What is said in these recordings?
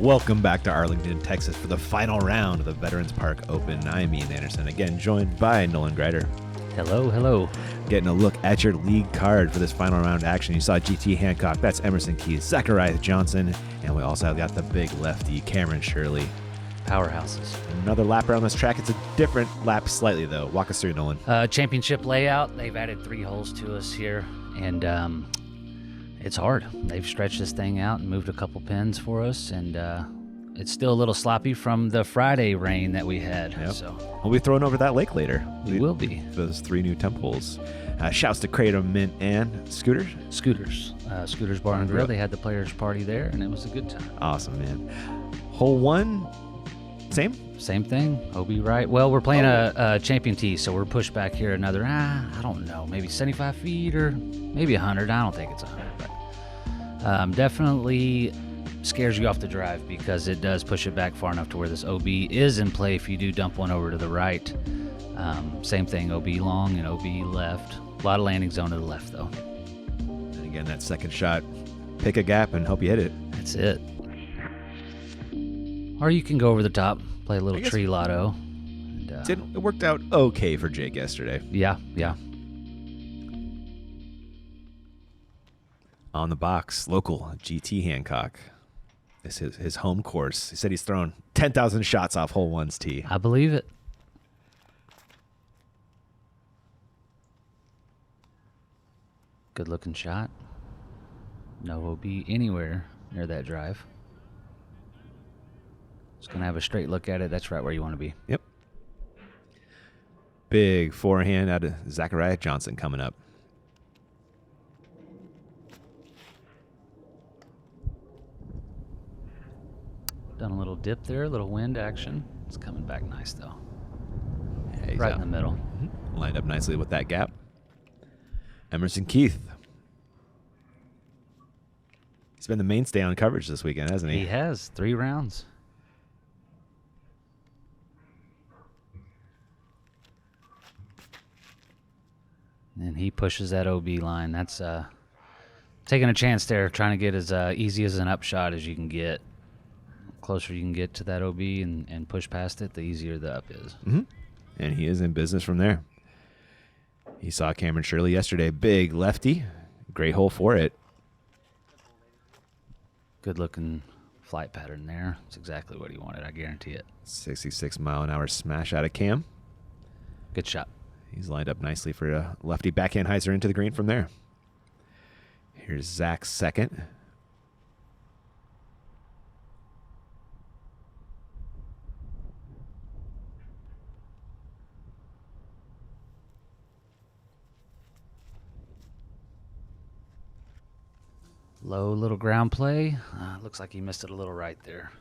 Welcome back to Arlington, Texas for the final round of the Veterans Park Open. I'm Ian Anderson, again joined by Nolan Greider. Hello, hello. Getting a look at your league card for this final round action. You saw GT Hancock, that's Emerson Keith, Zachariah Johnson, and we also got the big lefty, Cameron Shirley. Powerhouses. Another lap around this track. It's a different lap slightly, though. Walk us through, Nolan. Championship layout. They've added 3 holes to us here, and it's hard. They've stretched this thing out and moved a couple pins for us, and it's still a little sloppy from the Friday rain that we had. Yep. So we'll be throwing over that lake later. We will be. Those 3 new temples. Shouts to Kratom, Mint, and Scooters. Scooters Bar and Grill. They had the players' party there, and it was a good time. Awesome, man. Hole 1, same thing. OB right. Well, we're playing a champion tee, so we're pushed back here another, I don't know, maybe 75 feet or maybe 100. I don't think it's 100, but definitely scares you off the drive because it does push it back far enough to where this OB is in play if you do dump one over to the right. Same thing, OB long and OB left. A lot of landing zone to the left, though. And again, that second shot, pick a gap and hope you hit it. That's it. Or you can go over the top, play a little tree lotto. And, it worked out okay for Jake yesterday. Yeah. On the box, local GT Hancock. This is his home course. He said he's thrown 10,000 shots off hole 1's tee. I believe it. Good looking shot. No OB anywhere near that drive. Just going to have a straight look at it. That's right where you want to be. Yep. Big forehand out of Zachariah Johnson coming up. Done a little dip there, a little wind action. It's coming back nice, though. Yeah, he's right out in the middle. Mm-hmm. Lined up nicely with that gap. Emerson Keith. He's been the mainstay on coverage this weekend, hasn't he? He has. 3 rounds. And he pushes that OB line. That's taking a chance there, trying to get as easy as an upshot as you can get. The closer you can get to that OB and push past it, the easier the up is. Mm-hmm. And he is in business from there. He saw Cameron Shirley yesterday. Big lefty. Great hole for it. Good looking flight pattern there. It's exactly what he wanted, I guarantee it. 66-mile-an-hour smash out of Cam. Good shot. He's lined up nicely for a lefty backhand hyzer into the green from there. Here's Zach's second. Low little ground play. Looks like he missed it a little right there.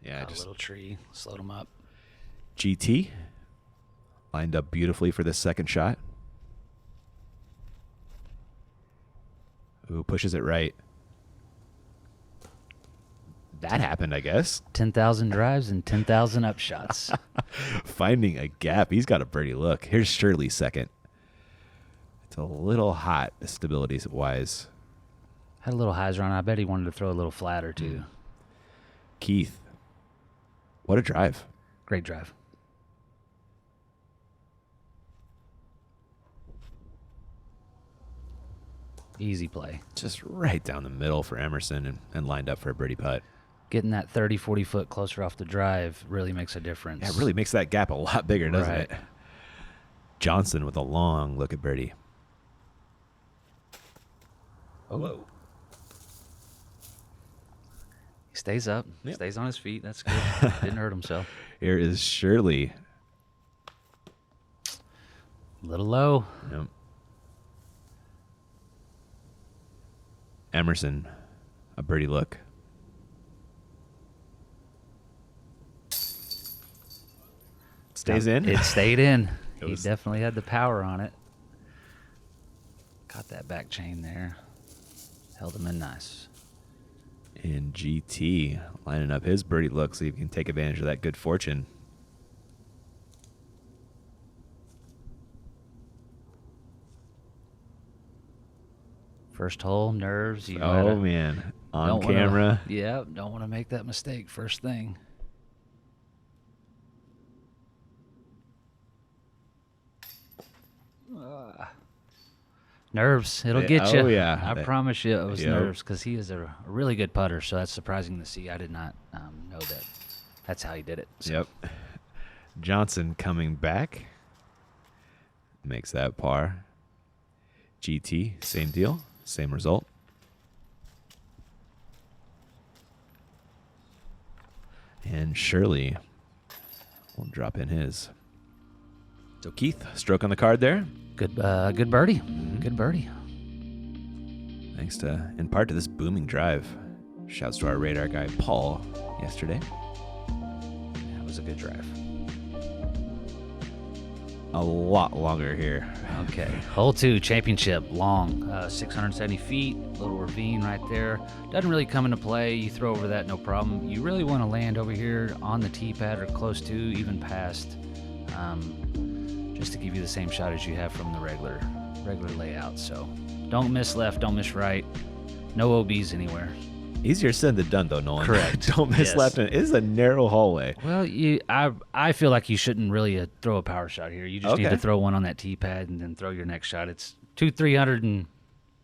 Yeah, just a little tree slowed him up. GT lined up beautifully for this second shot. Ooh, pushes it right. That happened, I guess. 10,000 drives and 10,000 upshots. Finding a gap. He's got a birdie look. Here's Shirley second. It's a little hot, stability-wise. Had a little hyzer on. I bet he wanted to throw a little flatter, too. Keith. What a drive. Great drive. Easy play. Just right down the middle for Emerson and lined up for a birdie putt. Getting that 30, 40 foot closer off the drive really makes a difference. Yeah, it really makes that gap a lot bigger, doesn't Right. it? Johnson with a long look at birdie. Oh. Whoa. He stays up, stays on his feet. That's good. Didn't hurt himself. Here is Shirley. A little low. Yep. Emerson, a birdie look. Stays in. It stayed in. It He was- definitely had the power on it. Got that back chain there. Held him in nice. And GT lining up his birdie look so he can take advantage of that good fortune. First hole, nerves. Oh, man. on camera. Don't want to make that mistake first thing. Nerves. It'll get you. Oh, yeah. I promise you it was nerves because he is a really good putter, so that's surprising to see. I did not know that that's how he did it. So. Yep. Johnson coming back. Makes that par. GT, same deal, same result. And Shirley will drop in his. So Keith, stroke on the card there. Good birdie. Good birdie. Thanks in part to this booming drive. Shouts to our radar guy, Paul, yesterday. That was a good drive. A lot longer here. Okay. Hole 2, championship, long, 670 feet, little ravine right there. Doesn't really come into play. You throw over that, no problem. You really want to land over here on the tee pad or close to, even past, just to give you the same shot as you have from the regular layout. So don't miss left, don't miss right. No OBs anywhere. Easier said than done, though, Nolan. Correct. Don't miss left. And it is a narrow hallway. Well, I feel like you shouldn't really throw a power shot here. You just need to throw one on that tee pad and then throw your next shot. It's 340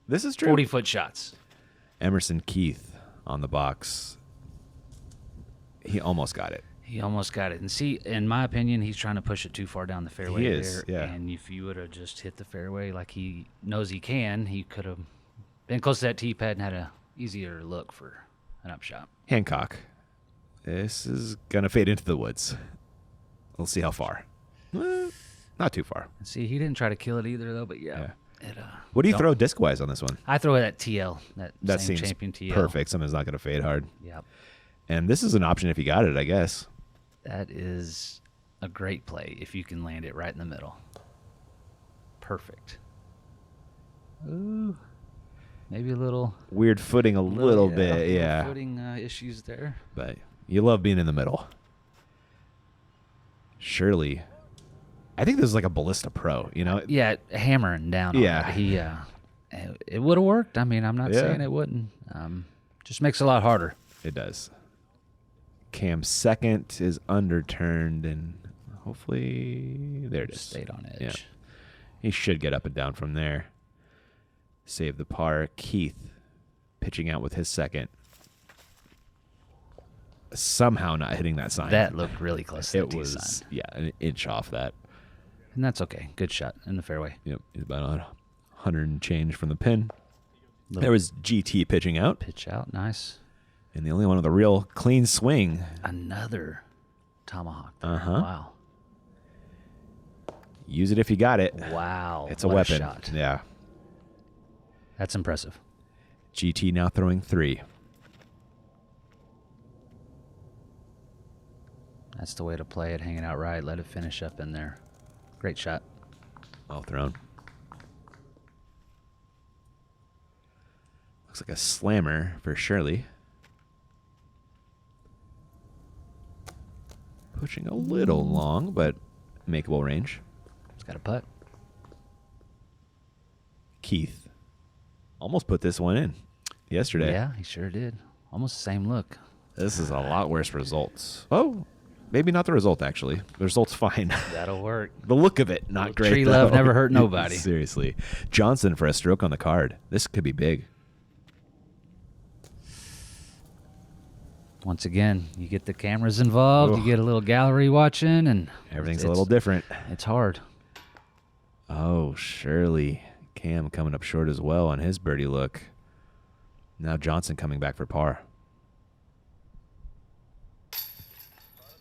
This is true. foot shots. Emerson Keith on the box. He almost got it. He almost got it. And see, in my opinion, he's trying to push it too far down the fairway. He is, there. yeah. And if you would have just hit the fairway like he knows he can, he could have been close to that tee pad and had a easier look for an upshot. Hancock. This is going to fade into the woods. We'll see how far. Not too far. See, he didn't try to kill it either, though, but yeah. What do you throw disc-wise on this one? I throw it at TL, that same seems champion TL. perfect. Something's not going to fade hard. Yep. And this is an option if you got it, I guess. That is a great play if you can land it right in the middle. Perfect. Ooh. Maybe a little weird footing, a little bit, yeah. Footing issues there. But you love being in the middle. Shirley. I think this is like a Ballista Pro, you know? Yeah, hammering down. Yeah. He, it would have worked. I mean, I'm not saying it wouldn't. Just makes it a lot harder. It does. Cam's second is underturned, and hopefully there it is. Stayed on edge. Yeah. He should get up and down from there. Save the par. Keith pitching out with his second. Somehow not hitting that sign. That looked really close to the tee was, sign. yeah, an inch off that. And that's okay. Good shot in the fairway. Yep, he's about 100 and change from the pin. There was GT pitching out. Pitch out, nice. And the only one with a real clean swing. Another tomahawk. There. Uh-huh. Wow. Use it if you got it. Wow. It's a weapon. Shot. Yeah. That's impressive. GT now throwing 3. That's the way to play it. Hang it out right. Let it finish up in there. Great shot. Well thrown. Looks like a slammer for Shirley. Pushing a little long, but makeable range. It's got a putt. Keith almost put this one in yesterday. Yeah, he sure did. Almost the same look. This is a lot worse results. Oh, maybe not the result, actually. The result's fine. That'll work. The look of it, not great. Tree love never hurt nobody. Seriously. Johnson for a stroke on the card. This could be big. Once again, you get the cameras involved. You get a little gallery watching, and everything's a little different. It's hard. Oh, Shirley. Cam coming up short as well on his birdie look. Now Johnson coming back for par.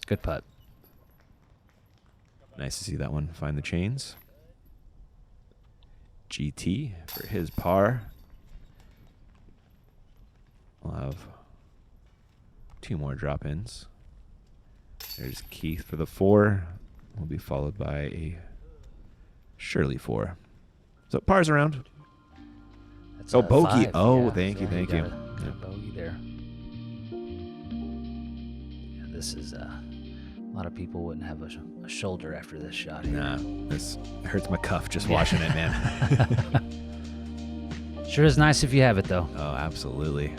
Good putt. Nice to see that one find the chains. GT for his par. We'll have 2 more drop-ins. There's Keith for the 4. Will be followed by a Shirley 4. So pars around. That's bogey. 5. Oh, Yeah, thank you, so thank got you. a bogey there. Yeah, this is a lot of people wouldn't have a shoulder after this shot here. Nah, this hurts my cuff just watching it, man. Sure is nice if you have it, though. Oh, absolutely.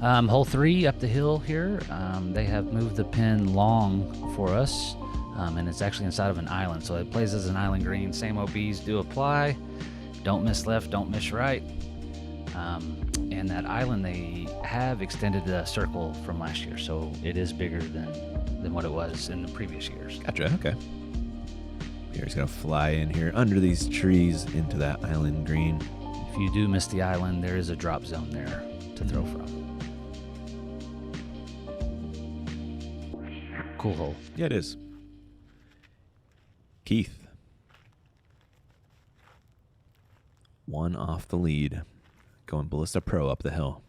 Hole 3 up the hill here. They have moved the pin long for us, and it's actually inside of an island, so it plays as an island green. Same OBs do apply. Don't miss left, don't miss right. And that island, they have extended the circle from last year, so it is bigger than what it was in the previous years. Gotcha. Okay. He's gonna fly in here under these trees into that island green. If you do miss the island, there is a drop zone there to throw from. Cool hole. Yeah, it is. Keith. 1 off the lead. Going Ballista Pro up the hill.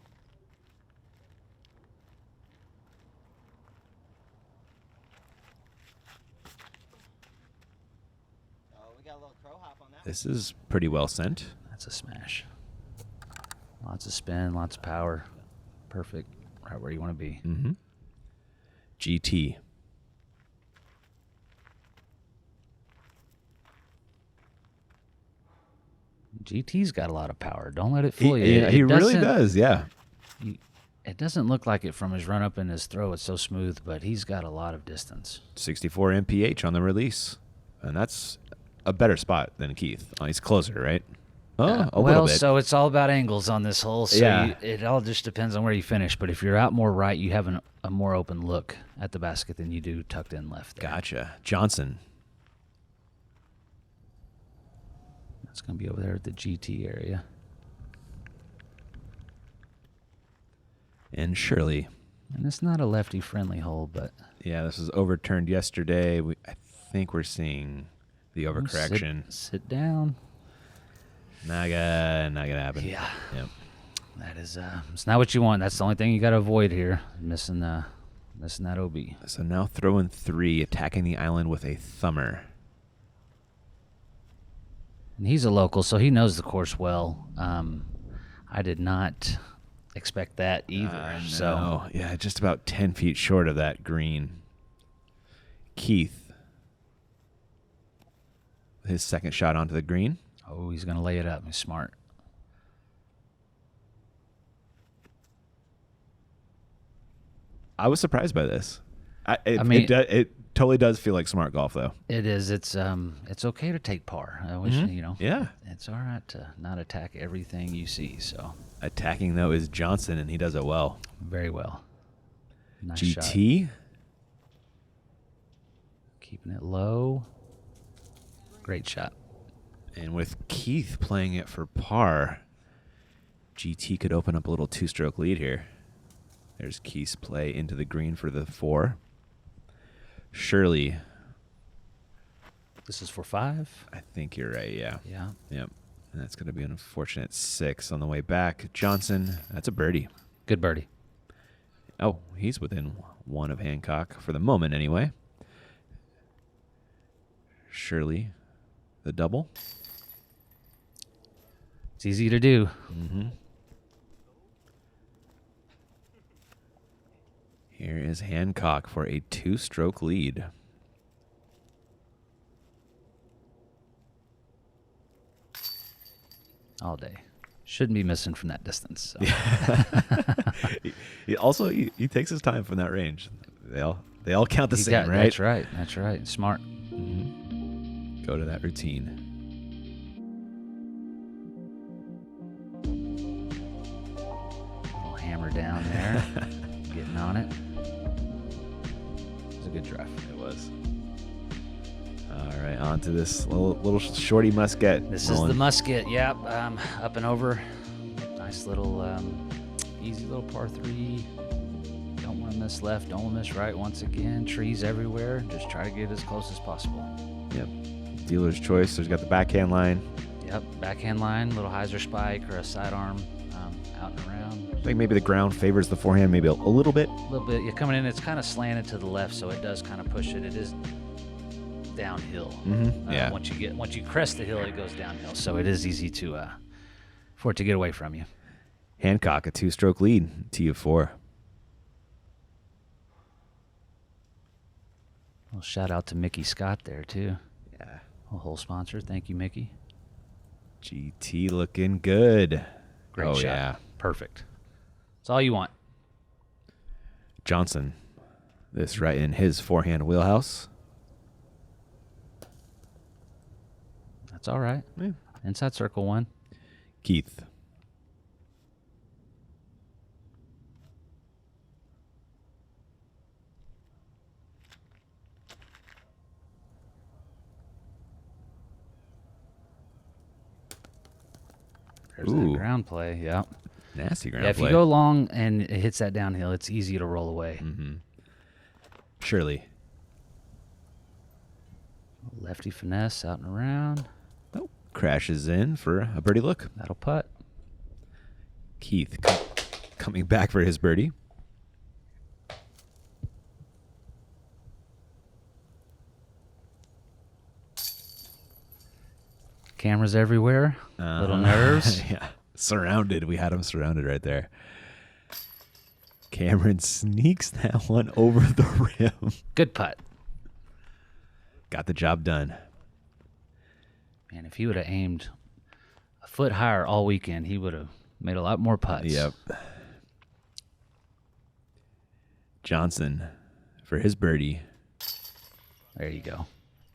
We got a little crow hop on that. This is pretty well sent. That's a smash. Lots of spin, lots of power. Perfect. Right where you want to be. Mm-hmm. GT. GT's got a lot of power. Don't let it fool you. He really does, yeah. It doesn't look like it from his run up and his throw. It's so smooth, but he's got a lot of distance. 64 mph on the release. And that's a better spot than Keith. Oh, he's closer, right? Oh, a little bit. So it's all about angles on this hole. So Yeah. it all just depends on where you finish. But if you're out more right, you have a more open look at the basket than you do tucked in left there. Gotcha. Johnson. It's going to be over there at the GT area. And Shirley. And it's not a lefty-friendly hole, but... Yeah, this was overturned yesterday. I think we're seeing the overcorrection. Sit down. Not gonna happen. Yeah. Yep. That is, it's not what you want. That's the only thing you got to avoid here. Missing that OB. So now throwing 3, attacking the island with a thumber. And he's a local, so he knows the course well. I did not expect that either. So yeah, just about 10 feet short of that green. Keith. His second shot onto the green. Oh, he's going to lay it up. He's smart. I was surprised by this. mean, it totally does feel like smart golf, though. It is. It's okay to take par. I wish Yeah. It's all right to not attack everything you see. So Attacking, though, is Johnson, and he does it well. very well. Nice shot. GT. Keeping it low. Great shot. And with Keith playing it for par, GT could open up a little 2-stroke lead here. There's Keith's play into the green for the 4. Shirley. This is for 5. I think you're right, yeah. Yeah. Yep. And that's going to be an unfortunate 6 on the way back. Johnson, that's a birdie. Good birdie. Oh, he's within 1 of Hancock, for the moment anyway. Shirley, the double. It's easy to do. Mm-hmm. Here is Hancock for a 2-stroke lead. All day. Shouldn't be missing from that distance. So. He takes his time from that range. They all count the same, right? That's right. That's right. Smart. Mm-hmm. Go to that routine. Little hammer down there. Getting on it. It was a good drive. It was. All right, on to this little shorty musket. This is the musket. Yep. Up and over. Nice little, easy little par 3. Don't want to miss left. Don't want to miss right. Once again, trees everywhere. Just try to get as close as possible. Yep. Dealer's choice. So he's got the backhand line. Yep. Backhand line, little hyzer spike or a sidearm out and around. I think maybe the ground favors the forehand maybe a little bit. A little bit. You're coming in. It's kind of slanted to the left, so it does kind of push it. It is downhill. Mm-hmm. Yeah. Once you crest the hill, it goes downhill. So it is easy to for it to get away from you. Hancock, a 2-stroke lead. T of 4. Well, shout out to Mickey Scott there too. Yeah. A whole sponsor. Thank you, Mickey. GT looking good. Great oh, shot. yeah. Perfect. That's all you want. Johnson, this right in his forehand wheelhouse. That's all right. Yeah. Inside circle 1. Keith. There's Ooh. that ground play. Yeah. Nasty ground Yeah, if play. you go long and it hits that downhill, it's easy to roll away. Mm-hmm. Shirley. Lefty finesse out and around. Oh, crashes in for a birdie look. That'll putt. Keith coming back for his birdie. Cameras everywhere. Little nerves. Yeah. Surrounded. We had him surrounded right there. Cameron sneaks that one over the rim. Good putt. Got the job done. Man, if he would have aimed a foot higher all weekend, he would have made a lot more putts. Yep. Johnson for his birdie. There you go.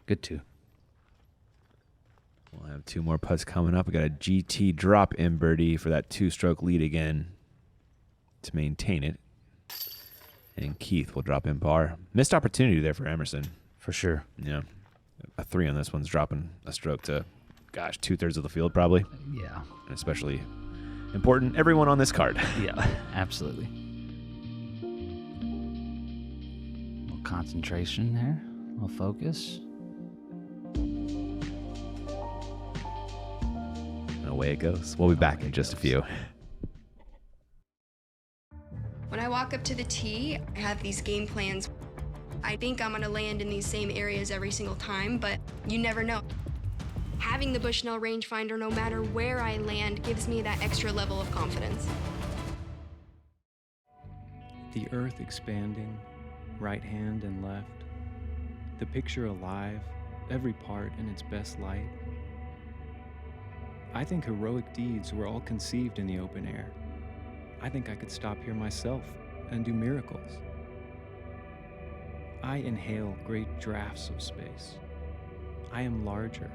Good 2. We'll have 2 more putts coming up. We got a GT drop in birdie for that 2-stroke lead again to maintain it. And Keith will drop in par. Missed opportunity there for Emerson. For sure. Yeah. A 3 on this one's dropping a stroke to, gosh, 2/3 of the field probably. Yeah. And especially important, everyone on this card. Yeah, absolutely. A little concentration there. A little focus. And away it goes. We'll be back in just a few. When I walk up to the tee, I have these game plans. I think I'm gonna land in these same areas every single time, but you never know. Having the Bushnell rangefinder, no matter where I land, gives me that extra level of confidence. The earth expanding, right hand and left. The picture alive, every part in its best light. I think heroic deeds were all conceived in the open air. I think I could stop here myself and do miracles. I inhale great draughts of space. I am larger,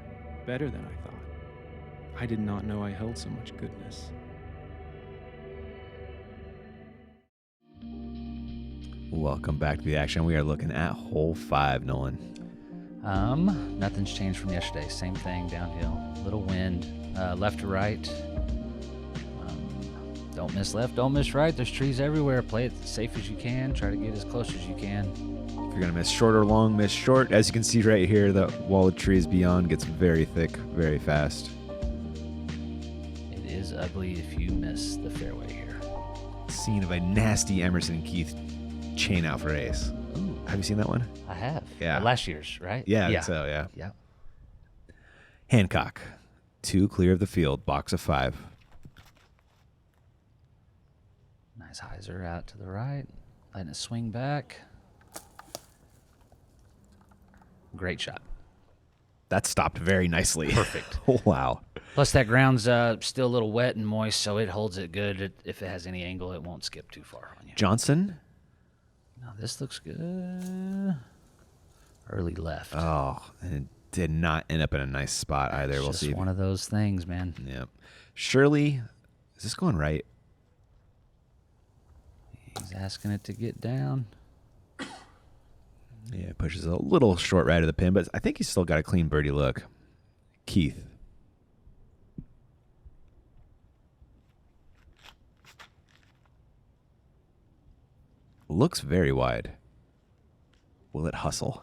better than I thought. I did not know I held so much goodness. Welcome back to the action. We are looking at hole 5, Nolan. Nothing's changed from yesterday. Same thing, downhill. Little wind, left to right. Don't miss left, don't miss right. There's trees everywhere. Play it as safe as you can. Try to get as close as you can. If you're going to miss short or long, miss short. As you can see right here, the wall of trees beyond gets very thick, very fast. It is ugly if you miss the fairway here. Scene of a nasty Emerson and Keith chain out for ace. Ooh, Have you seen that one? I have. Yeah. Last year's, right? Yeah, I think so, yeah. Yeah. Hancock, 2 clear of the field, box of 5. Nice hyzer out to the right. Letting it swing back. Great shot. That stopped very nicely. Perfect. Wow. Plus that ground's still a little wet and moist, so it holds it good. If it has any angle, it won't skip too far on you. Johnson. Now this looks good. Early left. Oh, and it did not end up in a nice spot either. It's We'll just see. one of those things, man. Yep. Shirley, is this going right? He's asking it to get down. Yeah, it pushes a little short right of the pin, but I think he's still got a clean birdie look. Keith. Looks very wide. Will it hustle?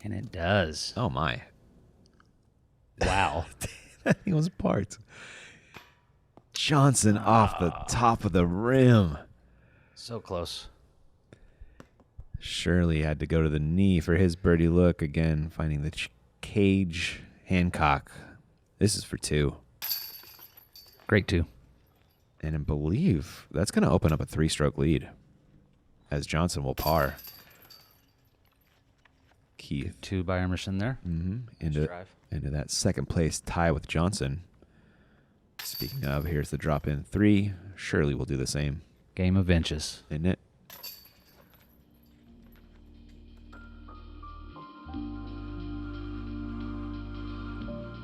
And it does. Oh, my. Wow. That thing was parts. Johnson off the top of the rim. So close. Shirley had to go to the knee for his birdie look. Again, finding the cage. Hancock. This is for 2. Great two. And I believe that's going to open up a 3-stroke lead as Johnson will par. Keith. 2 by Emerson there. Into drive. that second place tie with Johnson. Speaking of, here's the drop in 3. Shirley will do the same. Game of inches. Isn't it?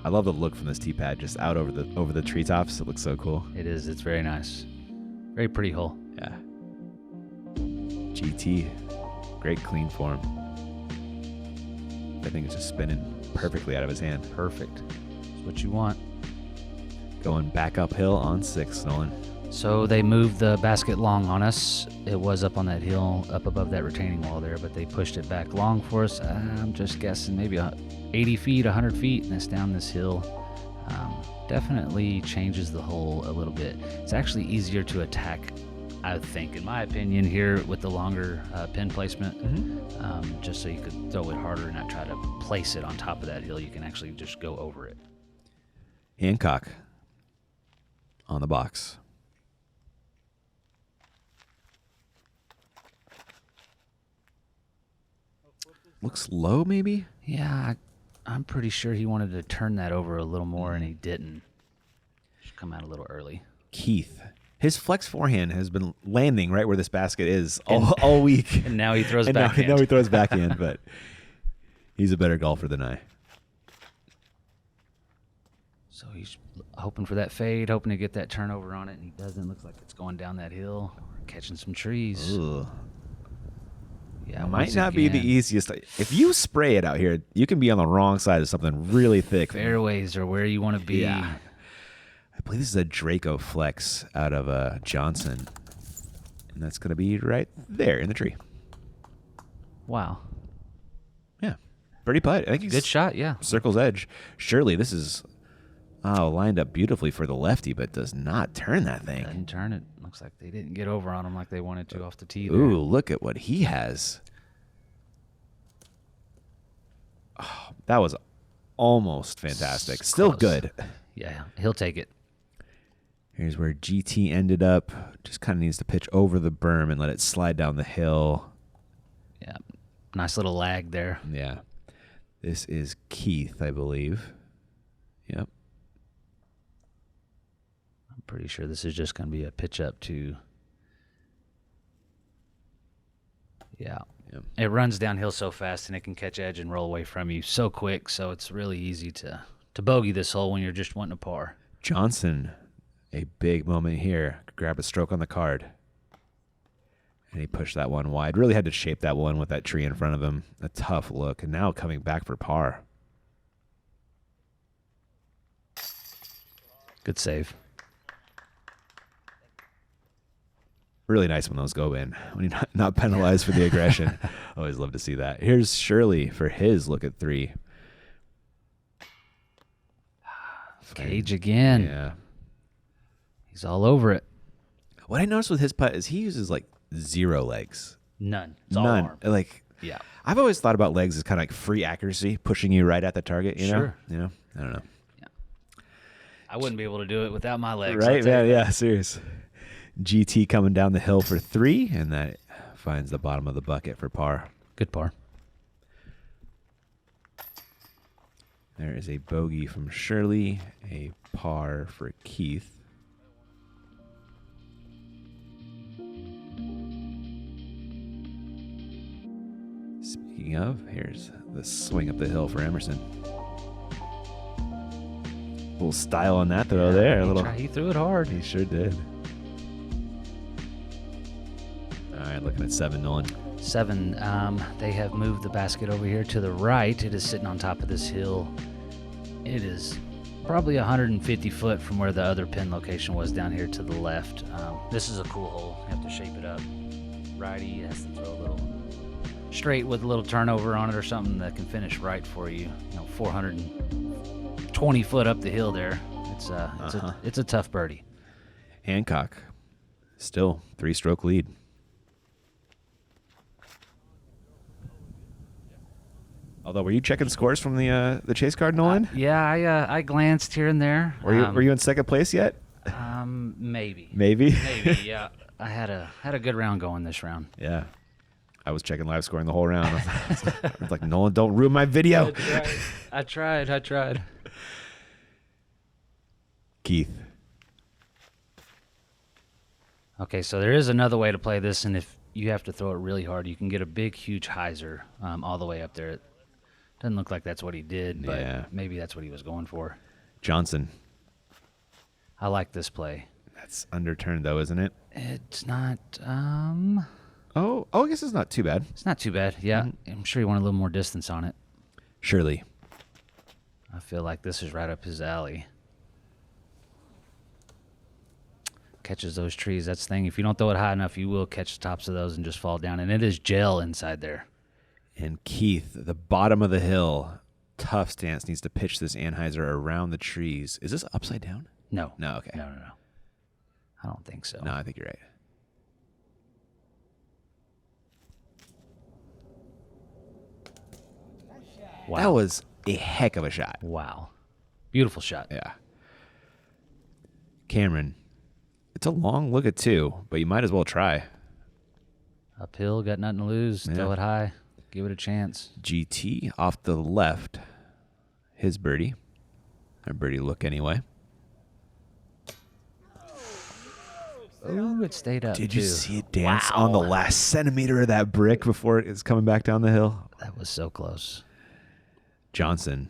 I love the look from this tee pad just out over the treetops. It looks so cool. It is. It's very nice. Very pretty hole. Yeah. GT. Great clean form. I think it's just spinning perfectly out of his hand. Perfect. That's what you want. Going back uphill on 6, Nolan. So they moved the basket long on us. It was up on that hill, up above that retaining wall there, but they pushed it back long for us. I'm just guessing maybe 80 feet, 100 feet, and it's down this hill. Definitely changes the hole a little bit. It's actually easier to attack, I think, in my opinion, here with the longer pin placement. Just so you could throw it harder and not try to place it on top of that hill. You can actually just go over it. Hancock on the box. Looks low, maybe? Yeah, I'm pretty sure he wanted to turn that over a little more, and he didn't. Should come out a little early. Keith. His flex forehand has been landing right where this basket is all week. And now he throws and backhand. now he throws backhand, but he's a better golfer than I. So he's hoping for that fade, hoping to get that turnover on it, and he doesn't. Looks like it's going down that hill, catching some trees. Ugh. Yeah, Might not be the easiest. If you spray it out here, you can be on the wrong side of something really thick. Fairways are where you want to be. Yeah. I believe this is a Draco Flex out of Johnson. And that's going to be right there in the tree. Wow. Yeah. Birdie putt. I think he's Good shot, yeah. Circle's edge. Shirley, this is lined up beautifully for the lefty, but does not turn that thing. Doesn't turn it. Looks like they didn't get over on him like they wanted to off the tee there. Ooh, look at what he has. Oh, that was almost fantastic. Still Close. good. Yeah, he'll take it. Here's where GT ended up. Just kind of needs to pitch over the berm and let it slide down the hill. Yeah, nice little lag there. Yeah. This is Keith, I believe. Yep. I'm pretty sure this is just going to be a pitch up to... Yeah. Yep. It runs downhill so fast, and it can catch edge and roll away from you so quick, so it's really easy to bogey this hole when you're just wanting a par. Johnson, a big moment here. Grab a stroke on the card. And he pushed that one wide. Really had to shape that one with that tree in front of him. A tough look. And now coming back for par. Good save. Really nice when those go in. When you're not penalized for the aggression. Always love to see that. Here's Shirley for his look at 3. Cage again. Yeah. He's all over it. What I noticed with his putt is he uses like 0 legs. None. It's all None. arm. Like, Yeah. I've always thought about legs as kind of like free accuracy, pushing you right at the target. You know? Sure. You know? I don't know. I wouldn't be able to do it without my legs. Right, man? Yeah, serious. GT coming down the hill for 3, and that finds the bottom of the bucket for par. Good par. There is a bogey from Shirley, a par for Keith. Speaking of, here's the swing up the hill for Emerson. A little style on that throw there. He threw it hard. He sure did. All right, looking at 7, Nolan. 7. They have moved the basket over here to the right. It is sitting on top of this hill. It is probably 150 foot from where the other pin location was down here to the left. This is a cool hole. You have to shape it up. Righty has to throw a little straight with a little turnover on it or something that can finish right for you. 420 foot up the hill there. It's a tough birdie. Hancock, still 3-stroke lead. Although, were you checking scores from the chase card, Nolan? Yeah, I glanced here and there. Were you in second place yet? Maybe. Maybe. Maybe. Yeah. I had a good round going this round. Yeah. I was checking live scoring the whole round. I was like, Nolan, don't ruin my video. I tried. Keith. Okay, so there is another way to play this, and if you have to throw it really hard, you can get a big, huge hyzer all the way up there. It doesn't look like that's what he did, but Yeah. maybe that's what he was going for. Johnson. I like this play. That's underturned, though, isn't it? It's not. Oh, I guess it's not too bad. It's not too bad. Yeah, I'm sure you want a little more distance on it. Shirley. I feel like this is right up his alley. Catches those trees. That's the thing. If you don't throw it high enough, you will catch the tops of those and just fall down. And it is gel inside there. And Keith, the bottom of the hill, tough stance, needs to pitch this anhyzer around the trees. Is this upside down? No. No, okay. No. I don't think so. No, I think you're right. Wow. That was a heck of a shot. Wow. Beautiful shot. Yeah. Cameron, it's a long look at 2, but you might as well try. Uphill, got nothing to lose. Yeah. Throw it high. Give it a chance. GT off the left. His birdie. A birdie look anyway. Oh, it stayed up. Did you too. see it dance Wow. on the last centimeter of that brick before it's coming back down the hill? That was so close. Johnson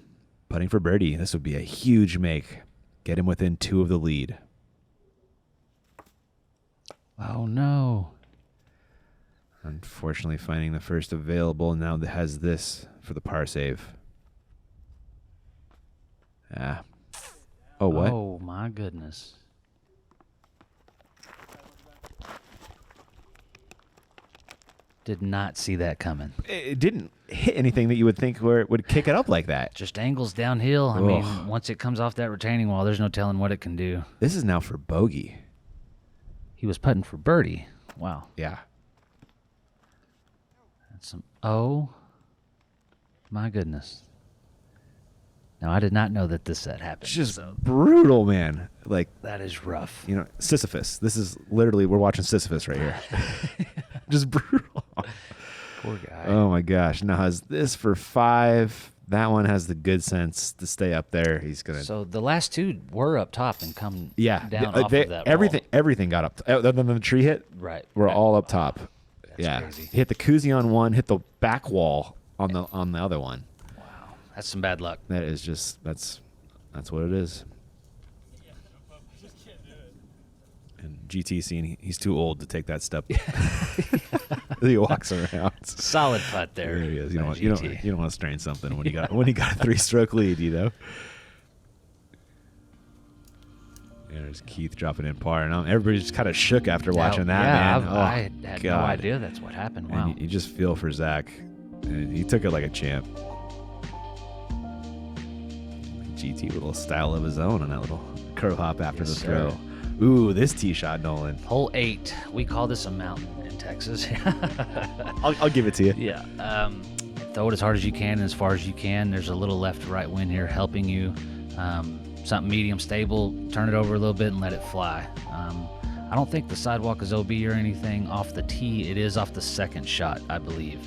putting for birdie. This would be a huge make. Get him within 2 of the lead. Oh, no. Unfortunately, finding the first available now that has this for the par save. Ah. Oh, what? Oh, my goodness. Did not see that coming. It didn't hit anything that you would think where it would kick it up like that. Just angles downhill. I Ugh. mean, once it comes off that retaining wall, there's no telling what it can do. This is now for bogey. He was putting for birdie. Wow. Yeah. That's some. Oh, my goodness. Now, I did not know that this had happened. It's just so brutal, man. Like, that is rough. you know, Sisyphus. This is literally, we're watching Sisyphus right here. Just brutal. Poor guy. Oh, my gosh. Now has this for 5. That one has the good sense to stay up there. He's going to. So the last 2 were up top and come Yeah. down they- off they- of that everything got up. Other than the tree hit, wall. Right. we're right. all up top. That's crazy. Hit the koozie on one, hit the back wall on the other one. Wow. That's some bad luck. That is just, that's what it is. And GT seeing he's too old to take that step. He walks around. Solid putt there. There he is. You by don't want to strain something when you got a 3-stroke lead, you know. And there's Keith dropping in par, and everybody's just kind of shook after watching that, man. I Oh, had no God. idea that's what happened. Wow. And you just feel for Zach. And he took it like a champ. GT with a little style of his own on that little curl hop after Yes, the sir. throw. Ooh, this tee shot, Nolan. Hole 8. We call this a mountain in Texas. I'll give it to you. Yeah. Throw it as hard as you can and as far as you can. There's a little left to right wind here helping you. Something medium stable. Turn it over a little bit and let it fly. I don't think the sidewalk is OB or anything off the tee. It is off the second shot, I believe.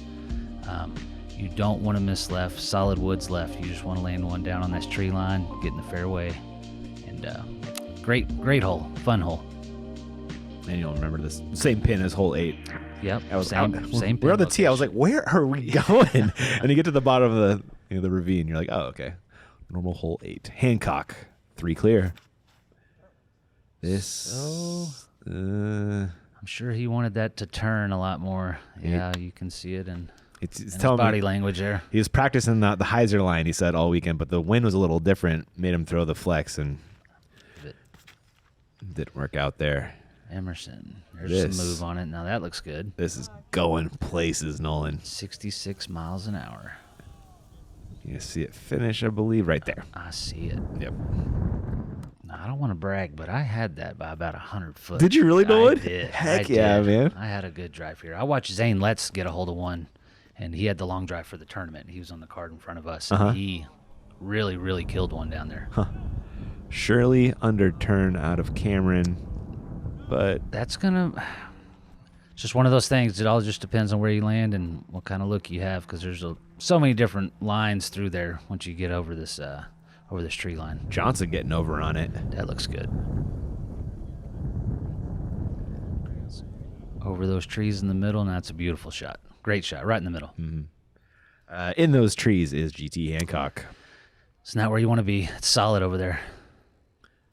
You don't want to miss left. Solid woods left. You just want to land one down on this tree line, get in the fairway. And great hole. Fun hole. And you'll remember this same pin as hole 8. Yep. I was same we're pin on the tee. I was like, location. where are we going? And you get to the bottom of the ravine. You're like, oh, okay. Normal hole 8. Hancock, 3 clear. I'm sure he wanted that to turn a lot more. Yeah, you can see it in It's his telling body me language there. he was practicing the hyzer line, he said, all weekend, but the wind was a little different, made him throw the flex, and But didn't work out there. Emerson, there's This- some move on it. Now that looks good. This is going places, Nolan. 66 miles an hour. You see it finish, I believe, right there. I see it. Yep. Now, I don't want to brag, but I had that by about 100 foot. Did you really, Nolan? I did. Heck I yeah, did. man. I had a good drive here. I watched Zane Letts get a hold of one, and he had the long drive for the tournament. He was on the card in front of us, and he really, really killed one down there. Shirley underturn out of Cameron, but That's gonna. It's just one of those things. It all just depends on where you land and what kind of look you have, because there's so many different lines through there once you get over this tree line. Johnson getting over on it. That looks good. over those trees in the middle, and that's a beautiful shot. Great shot, right in the middle. In those trees is GT Hancock. It's not where you want to be. It's solid over there.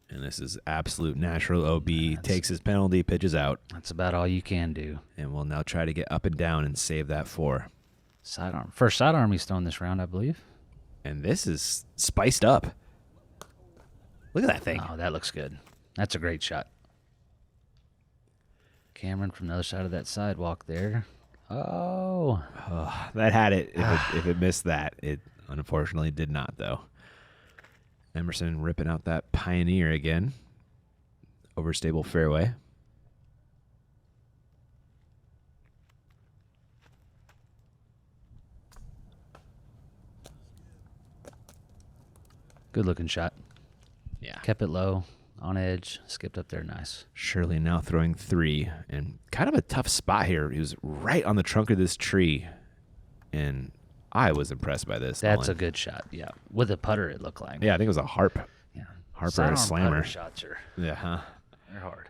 And this is absolute natural OB. Takes his penalty, pitches out. That's about all you can do. And we'll now try to get up and down and save that 4. Sidearm. First sidearm he's thrown this round, I believe. And this is spiced up. Look at that thing. Oh, that looks good. That's a great shot. Cameron from the other side of that sidewalk there. Oh. That had it. If it missed that, it unfortunately did not, though. Emerson ripping out that Pioneer again. Overstable fairway. Good looking shot. Yeah. Kept it low, on edge, skipped up there nice. Shirley now throwing 3. And kind of a tough spot here. He was right on the trunk of this tree. And I was impressed by this. That's Nolan. a good shot, yeah. With a putter, it looked like. Yeah, I think it was a harp. Yeah. Harper or a Sidearm slammer. putter shots are Yeah, huh? they're hard.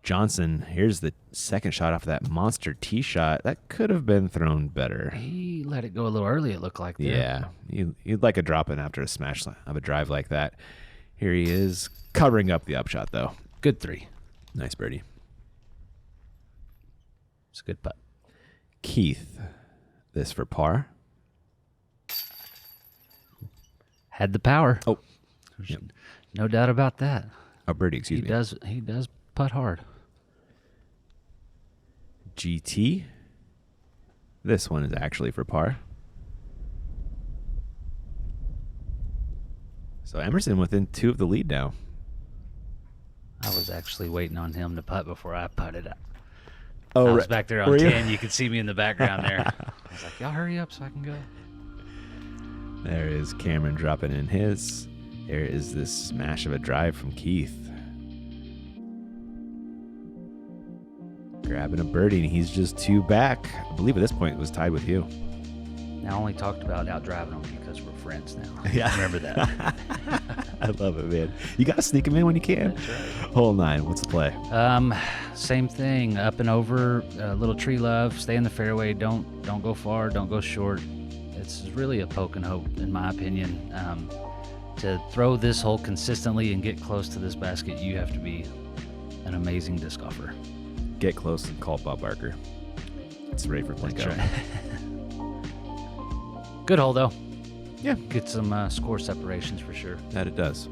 Johnson, here's the second shot off that monster tee shot. That could have been thrown better. He let it go a little early, it looked like there. Yeah, you'd like a drop in after a smash of a drive like that. Here he is, covering up the upshot, though. Good 3. Nice birdie. It's a good putt. Keith, this for par. Had the power. Oh, There's yep. no doubt about that. Oh, birdie, excuse me. He does putt hard. GT. This one is actually for par. So Emerson within 2 of the lead now. I was actually waiting on him to putt before I putted. Oh, I was back there on Were you? 10. You could see me in the background there. I was like, y'all hurry up so I can go. There is Cameron dropping in his. There is this smash of a drive from Keith. Grabbing a birdie, and he's just 2 back. I believe at this point it was tied with you. Now I only talked about out driving them because we're friends now. Yeah. Remember that. I love it, man. You got to sneak him in when you can. That's right. Hole 9, what's the play? Same thing. Up and over, little tree love. Stay in the fairway. Don't go far. Don't go short. It's really a poke and hope, in my opinion. To throw this hole consistently and get close to this basket, you have to be an amazing disc golfer. Get close and call Bob Barker. It's ready for Plinko. That's right. Good hole, though. Yeah. Get some score separations for sure. That it does.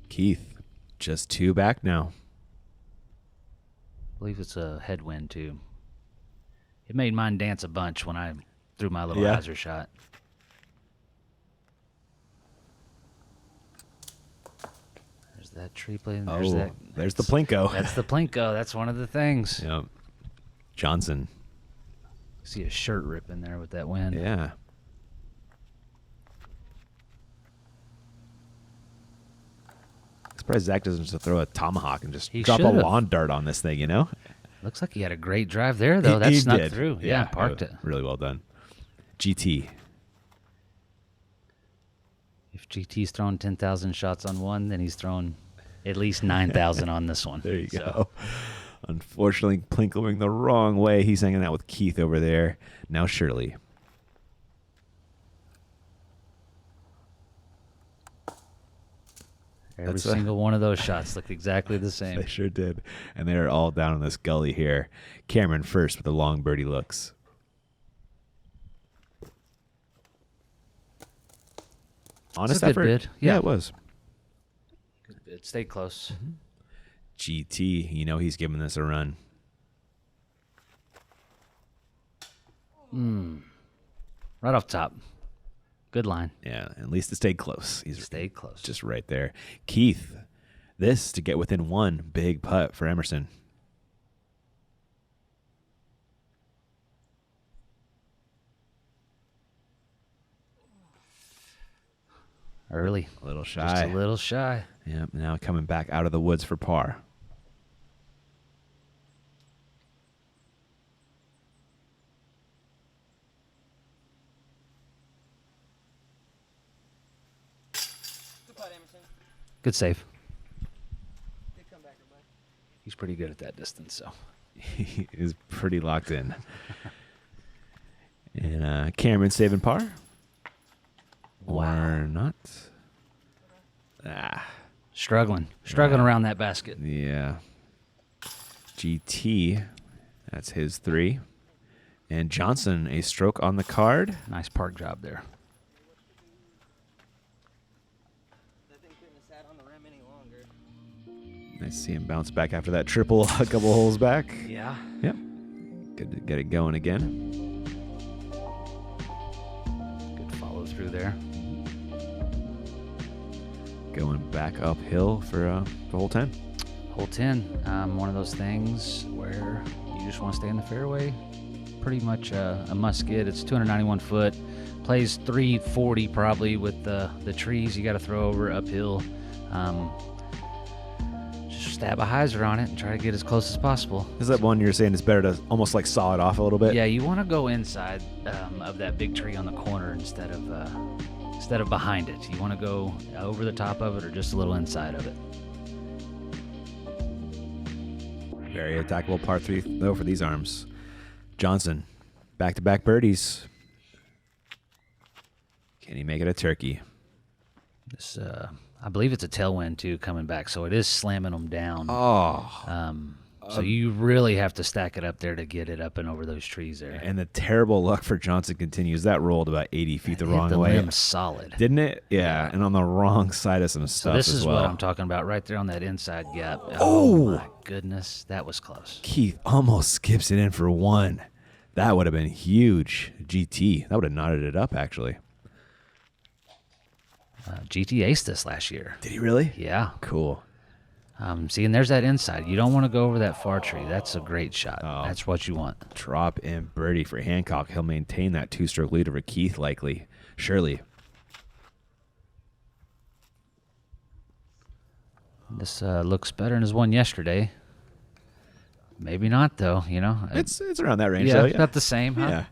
Keith, just 2 back now. I believe it's a headwind, too. It made mine dance a bunch when I threw my little Yeah. riser shot. There's that tree plane. There's there's the Plinko. That's the Plinko. That's one of the things. Yep. Johnson. See a shirt rip in there with that wind. Yeah. Surprised Zach doesn't just throw a tomahawk and just He drop a should've. lawn dart on this thing, you know? Looks like he had a great drive there, though. He That snuck did. through. Yeah, parked it. Really well done. GT. If GT's throwing 10,000 shots on one, then he's throwing at least 9,000 on this one. There you So, go. Unfortunately, Plink going the wrong way. He's hanging out with Keith over there. Now Shirley. Every That's single one of those shots looked exactly the same. They sure did. And they're all down in this gully here. Cameron first with the long birdie looks. Honest good effort. bid. Yeah, Yeah. it was. Good bid. Stay close. GT, you know he's giving this a run. Right off top. Good line. Yeah, at least it stayed close. He's Stayed close. just right there. Keith, this to get within 1 big putt for Emerson. Early. A little Just shy. a little shy. Yep, now coming back out of the woods for par. Good putt, Emerson. Good save. He's pretty good at that distance, so. He is pretty locked in. And Cameron saving par? Wow. Or not? Struggling around that basket. Yeah. GT, that's his 3. And Johnson, a stroke on the card. Nice park job there. That thing couldn't have sat on the rim any longer. Nice to see him bounce back after that triple a couple holes back. Yeah. Yep. Good to get it going again. Good follow through there. Going back uphill for hole 10. Hole 10, one of those things where you just want to stay in the fairway. Pretty much a must get. It's 291 foot. Plays 340 probably with the trees you got to throw over uphill. Just stab a hyzer on it and try to get as close as possible. Is that one you're saying it's better to almost like saw it off a little bit? Yeah, you want to go inside of that big tree on the corner instead of behind it. You want to go over the top of it or just a little inside of it. Very attackable par 3 though for these arms. Johnson, back-to-back birdies. Can he make it a turkey? This, I believe it's a tailwind too coming back, so it is slamming them down. So you really have to stack it up there to get it up and over those trees there. And the terrible luck for Johnson continues. That rolled about 80 feet the wrong way. Limb solid. Didn't it? Yeah, and on the wrong side of some So stuff this as is well. what I'm talking about right there on that inside gap. Oh! My goodness, that was close. Keith almost skips it in for 1. That would have been huge. GT. That would have knotted it up, actually. GT aced this last year. Did he really? Yeah. Cool. See, and there's that inside. You don't want to go over that far tree. That's a great shot. Oh. That's what you want. Drop and birdie for Hancock. He'll maintain that 2-stroke lead over Keith, likely. Shirley. This looks better than his one yesterday. Maybe not, though. You know, It's around that range, yeah, though. Yeah. about the same, huh? Yeah.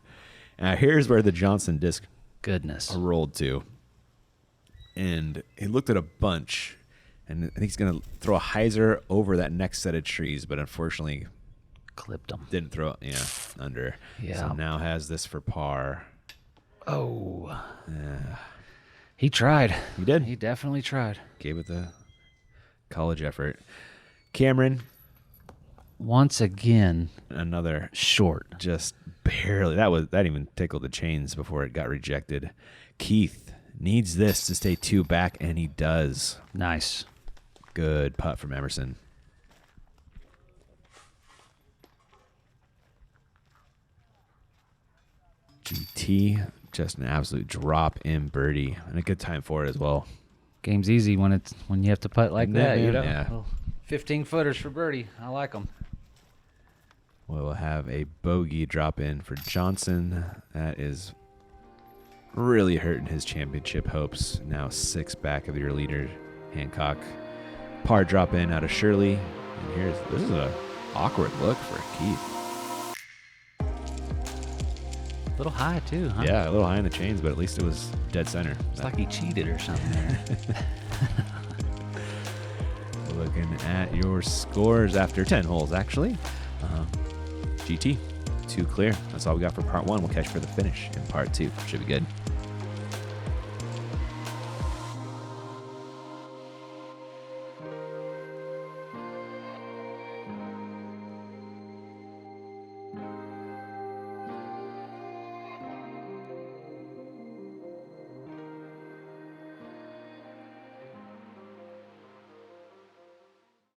Now, here's where the Johnson disc Goodness. rolled to. And he looked at a bunch. And I think he's going to throw a hyzer over that next set of trees, but unfortunately Clipped him. didn't throw it, under. Yeah. So now has this for par. Oh. He tried. He did. He definitely tried. Gave it the college effort. Cameron, Once again, another short. just barely. That even tickled the chains before it got rejected. Keith needs this to stay 2 back, and he does. Nice. Good putt from Emerson. GT, just an absolute drop in birdie, and a good time for it as well. Game's easy when you have to putt like that, you know. Yeah. Well, 15 footers for birdie. I like them. We'll have a bogey drop in for Johnson. That is really hurting his championship hopes. Now 6 back of your leader, Hancock. Par drop in out of Shirley. And this is a awkward look for Keith. A little high, too, huh? Yeah, a little high in the chains, but at least it was dead center. It's like he cheated or something there. Looking at your scores after 10 holes, actually. GT, 2 clear. That's all we got for part 1. We'll catch you for the finish in part 2. Should be good.